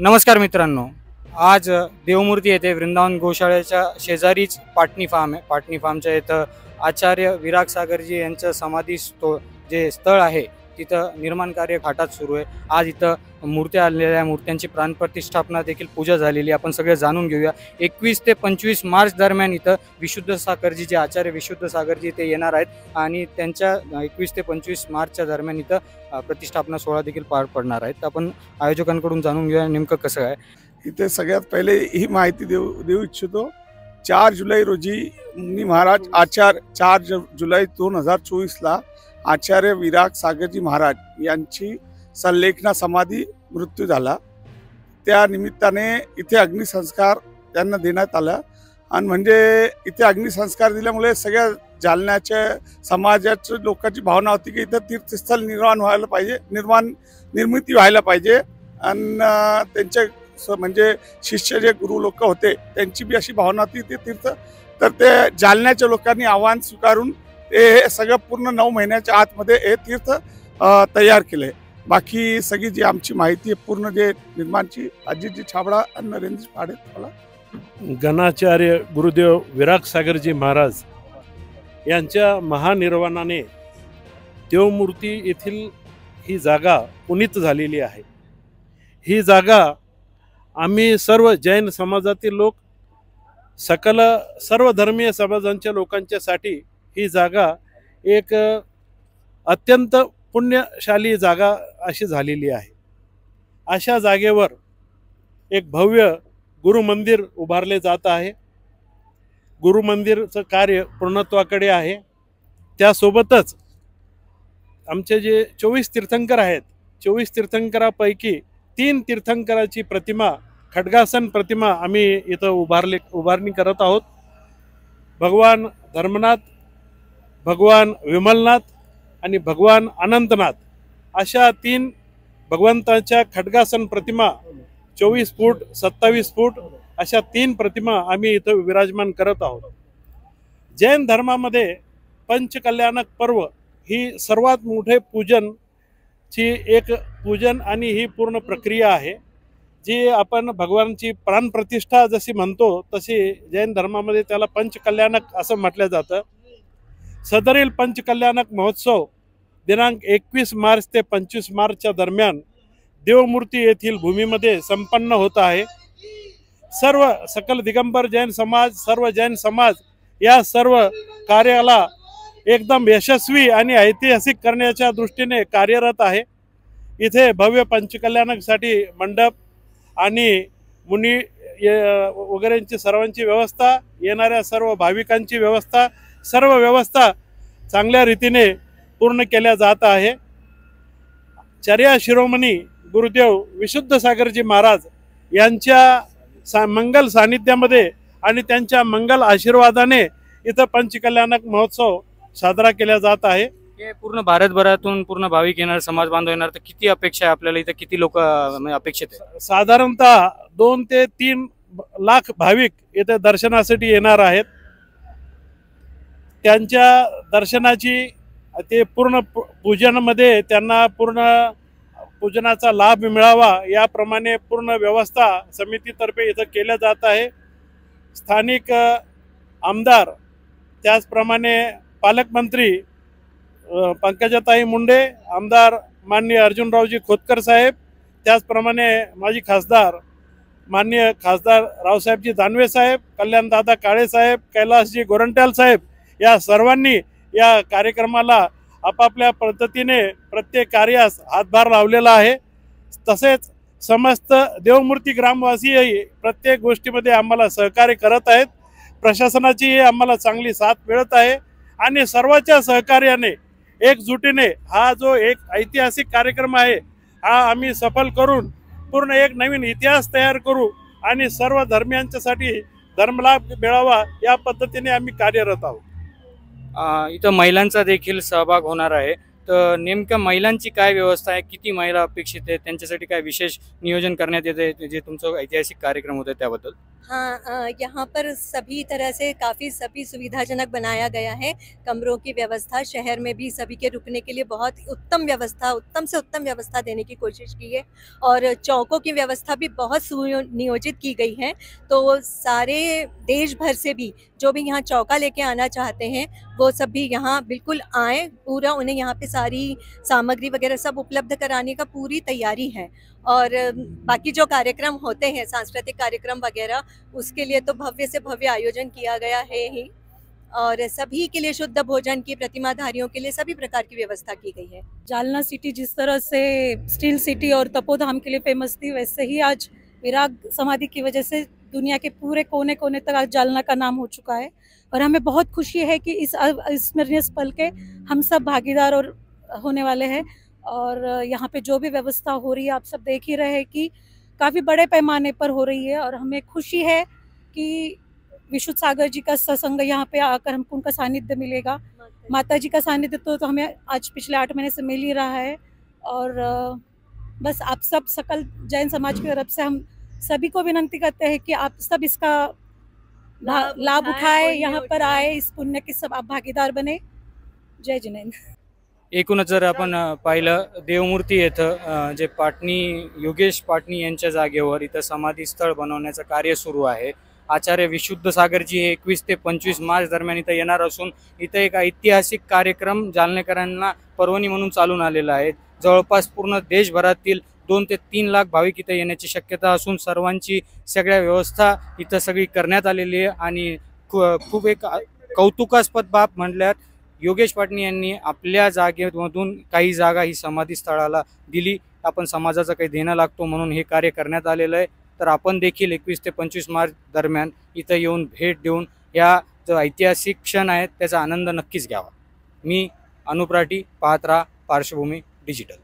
नमस्कार मित्रांनो, आज देवमूर्ती येथे वृंदावन गोशाळेच्या शेजारीच पाटणी फार्म आहे। पाटणी फार्मच्या इथं आचार्य विराग सागरजी यांचं समाधी जे स्थळ आहे तिथं निर्माण कार्य घाटात सुरू आहे। आज इथं मूर्त्या आलेल्या मूर्त्यांची प्राणप्रतिष्ठापना देखील पूजा झालेली आपण सगळे जाणून घेऊया। 21 ते 25 मार्च दरम्यान इथं विशुद्ध सागरजी जे आचार्य विशुद्ध सागरजी ते येणार आहेत आणि त्यांच्या 21 ते 25 मार्चच्या दरम्यान इथं प्रतिष्ठापना सोहळा देखील पार पडणार आहे। आपण आयोजकांकडून जाणून घेऊया नेमकं कसं आहे। इथे सगळ्यात पहिले ही माहिती देऊ इच्छितो। 4 जुलै रोजी मुनी महाराज आचार्य 4 जुलै 2024 ला आचार्य विराग सागरजी महाराज यांची संलेखना समाधी मृत्यू झाला। त्या निमित्ताने इथे अग्निसंस्कार त्यांना देण्यात आला आणि म्हणजे इथे अग्निसंस्कार दिल्यामुळे सगळ्या जालन्याच्या समाजाच्या लोकांची भावना होती की इथं तीर्थस्थळ निर्मिती व्हायला पाहिजे आणि त्यांचे म्हणजे शिष्य जे गुरु लोक होते त्यांची बी अशी भावना होती ते तीर्थ तर ते जालन्याच्या लोकांनी आव्हान स्वीकारून हे सगळं पूर्ण 9 महिन्याच्या आतमध्ये हे तीर्थ तयार केले। बाकी सगळी जी आमची माहिती आहे पूर्ण जे निर्माणची अजितजी छाबडा आणि नरेंद्र पाडे मला गणाचार्य गुरुदेव विराग सागरजी महाराज यांच्या महानिर्वाणाने देवमूर्ती येथील ही जागा पुनीत झालेली आहे। ही जागा आम्ही सर्व जैन समाजातील लोक सर्व धर्मीय समाजांच्या लोकांच्यासाठी ही जागा एक अत्यंत पुण्यशाली जागा अशी झालेली आहे। अशा जागेवर एक भव्य गुरुमंदिर उभारले जात आहे। गुरुमंदिरचं कार्य पूर्णत्वाकडे आहे। त्यासोबतच आमचे जे 24 तीर्थंकर आहेत 24 तीर्थंकरापैकी 3 तीर्थंकराची प्रतिमा खड्गासन प्रतिमा आम्ही इथं उभारणी करत आहोत। भगवान धर्मनाथ, भगवान विमलनाथ आणि भगवान अनंतनाथ अशा 3 भगवंताच्या खड्गासन प्रतिमा 24 फूट 27 फूट अशा 3 प्रतिमा आम्ही इथं विराजमान करत आहोत। जैन धर्मामध्ये पंचकल्याणक पर्व ही सर्वात मोठे पूजन आणि ही पूर्ण प्रक्रिया आहे जी आपण भगवानची प्राणप्रतिष्ठा जशी म्हणतो तशी जैन धर्मामध्ये त्याला पंचकल्याणक असं म्हटलं जातं। सदरील पंचकल्याणक महोत्सव दिनांक 21 मार्च ते 25 मार्चच्या दरम्यान देवमूर्ती येथील भूमीमध्ये संपन्न होत आहे। सकल दिगंबर जैन समाज सर्व जैन समाज या सर्व कार्याला एकदम यशस्वी आणि ऐतिहासिक करण्याच्या दृष्टीने कार्यरत आहे। इथे भव्य पंचकल्याणकसाठी मंडप आणि मुनी वगैरेंची सर्वांची व्यवस्था, येणाऱ्या सर्व भाविकांची व्यवस्था, सर्व व्यवस्था चांगल्या रीतीने पूर्ण केल्या जात आहे। चर्या शिरोमणी गुरुदेव विशुद्ध सागरजी महाराज यांच्या मंगल सानिध्यामध्ये आणि त्यांच्या मंगल आशीर्वादाने इथं पंचकल्याणक महोत्सव साजरा केला जात आहे। हे पूर्ण भारतभरातून पूर्ण भाविक येणार, समाज बांधव येणार, तर किती अपेक्षा आहे आपल्याला? इथं किती लोक अपेक्षित आहे? साधारणतः 2 ते 3 लाख भाविक इथे दर्शनासाठी येणार आहेत। त्यांच्या दर्शनाची ते पूर्ण पूजनामध्ये त्यांना पूर्ण पूजनाचा लाभ मिळावा याप्रमाणे पूर्ण व्यवस्था समितीतर्फे इथं केल्या जात आहे। स्थानिक आमदार त्याचप्रमाणे पालकमंत्री पंकजाताई मुंडे, आमदार माननीय अर्जुनरावजी खोतकर साहेब, त्याचप्रमाणे माजी खासदार माननीय खासदार रावसाहेबजी दानवे साहेब, कल्याणदादा काळे साहेब, कैलासजी गोरंट्याल साहेब या सर्वांनी या कार्यक्रमाला आपापल्या पद्धतीने प्रत्येक कार्यास हातभार लावलेला आहे। तसेच समस्त देवमूर्ती ग्रामवासीही प्रत्येक गोष्टीमध्ये आम्हाला सहकार्य करत आहेत। प्रशासनाची आम्हाला चांगली साथ मिळत आहे आणि सर्वांच्या सहकार्याने एकजुटीने हा जो एक ऐतिहासिक कार्यक्रम आहे हा आम्ही सफल करून पूर्ण एक नवीन इतिहास तयार करू आणि सर्व धर्मियांच्यासाठी धर्मलाभ मिळावा या पद्धतीने आम्ही कार्यरत आहोत। इथं महिलांचा देखील सहभाग होणार आहे, तर नेमकं महिलांची काय व्यवस्था आहे? किती महिला अपेक्षित आहे? त्यांच्यासाठी काय विशेष नियोजन करण्यात येते जे तुमचं ऐतिहासिक कार्यक्रम होतं त्याबद्दल? हाँ, यहाँ पर सभी तरह से काफ़ी सभी सुविधाजनक बनाया गया है। कमरों की व्यवस्था शहर में भी सभी के रुकने के लिए बहुत उत्तम व्यवस्था, उत्तम से उत्तम व्यवस्था देने की कोशिश की है और चौकों की व्यवस्था भी बहुत सुनियोजित की गई है। तो सारे देश भर से भी जो भी यहाँ चौका लेके आना चाहते हैं वो सब भी यहाँ बिल्कुल आएँ। पूरा उन्हें यहाँ पे सारी सामग्री वगैरह सब उपलब्ध कराने का पूरी तैयारी है। और बाकी जो कार्यक्रम होते हैं, सांस्कृतिक कार्यक्रम वगैरह, उसके लिए तो भव्य से भव्य आयोजन किया गया है ही और सभी के लिए शुद्ध भोजन की, प्रतिमाधारियों के लिए सभी प्रकार की व्यवस्था की गई है। जालना सिटी जिस तरह से स्टील सिटी और तपोधाम के लिए फेमस थी, वैसे ही आज विराग समाधि की वजह से दुनिया के पूरे कोने कोने तक आज जालना का नाम हो चुका है और हमें बहुत खुशी है कि इस स्मरणीय पल के हम सब भागीदार और होने वाले हैं। और यहाँ पे जो भी व्यवस्था हो रही है आप सब देख ही रहे हैं कि काफ़ी बड़े पैमाने पर हो रही है और हमें खुशी है कि विशुद्ध सागर जी का सत्संग यहाँ पे आकर हमको उनका सानिध्य मिलेगा। माता जी का सानिध्य तो हमें आज पिछले 8 महीने से मिल ही रहा है और बस आप सब सकल जैन समाज की तरफ से हम सभी को विनंती करते हैं कि आप सब इसका लाभ उठाए, यहाँ पर आए, इस पुण्य के सब आप भागीदार बने। जय जिनेंद्र। एकूणच जर आपण पाहिलं देवमूर्ती येथं जे पाटणी योगेश पाटणी यांच्या जागेवर इथं समाधी स्थळ बनवण्याचं कार्य सुरू आहे। आचार्य विशुद्ध सागरजी हे 21 ते 25 मार्च दरम्यान इथं येणार असून इथं एक ऐतिहासिक कार्यक्रम जालनेकरांना पर्वणी म्हणून चालून आलेला आहे। जवळपास पूर्ण देशभरातील 2 ते 3 लाख भाविक इथं येण्याची शक्यता असून सर्वांची सगळ्या व्यवस्था इथं सगळी करण्यात आलेली आहे आणि खूप एक कौतुकास्पद बाब म्हटल्यात योगेश पाटणी यांनी आपल्या जागेमधून काही जागा ही समाधी स्थळाला दिली। आपण समाजाचं काही देणं लागतो म्हणून हे कार्य करण्यात आलेलं आहे। तर आपण देखील 21 ते 25 मार्च दरम्यान इथं येऊन भेट देऊन या जो ऐतिहासिक क्षण आहेत त्याचा आनंद नक्कीच घ्यावा। मी अनुप राठी, पाहत राहा पार्श्वभूमी डिजिटल।